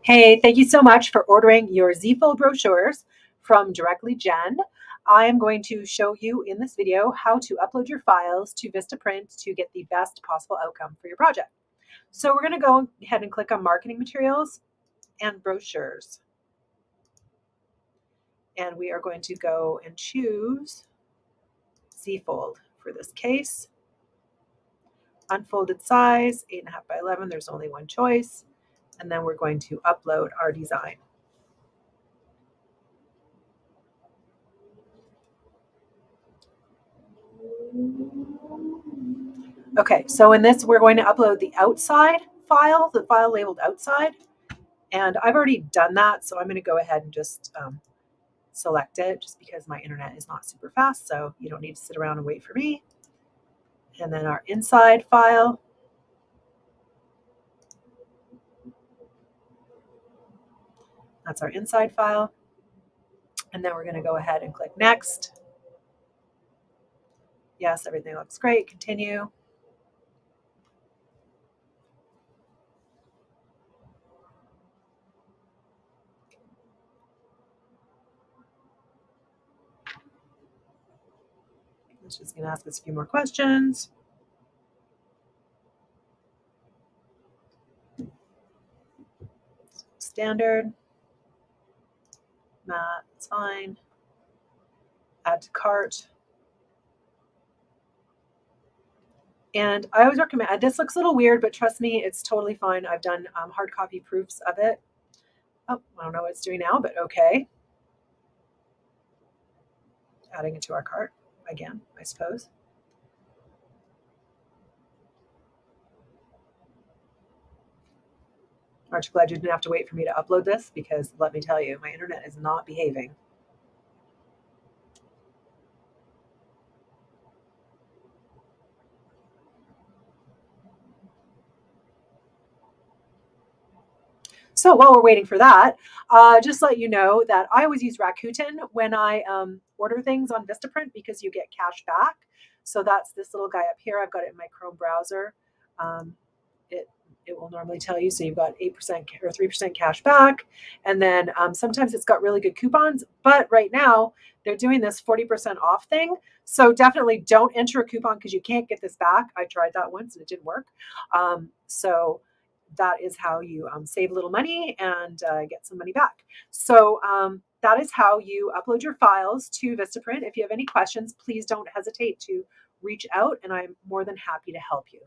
Hey, thank you so much for ordering your Z-Fold brochures from Directly Jen. I am going to show you in this video how to upload your files to Vistaprint to get the best possible outcome for your project. So we're going to go ahead and click on Marketing Materials and Brochures. And we are going to go and choose Z-Fold for this case. Unfolded size, 8.5 by 11, there's only one choice. And then we're going to upload our design. Okay, so in this, we're going to upload the outside file, the file labeled outside. And I've already done that, so I'm going to go ahead and just select it just because my internet is not super fast, so you don't need to sit around and wait for me. And then our inside file. That's our inside file. And then we're going to go ahead and click Next. Yes, everything looks great. Continue. It's just going to ask us a few more questions. Standard. Matte, it's fine. Add to cart. And I always recommend, this looks a little weird, but trust me, it's totally fine. I've done hard copy proofs of it. Oh, I don't know what it's doing now, but okay. Adding it to our cart again, I suppose. Aren't you glad you didn't have to wait for me to upload this? Because let me tell you, my internet is not behaving. So while we're waiting for that, just let you know that I always use Rakuten when I order things on Vistaprint because you get cash back. So that's this little guy up here. I've got it in my Chrome browser. It it will normally tell you. So you've got 8% or 3% cash back. And then sometimes it's got really good coupons. But right now, they're doing this 40% off thing. So definitely don't enter a coupon because you can't get this back. I tried that once and it didn't work. So that is how you save a little money and get some money back. So that is how you upload your files to Vistaprint. If you have any questions, please don't hesitate to reach out and I'm more than happy to help you.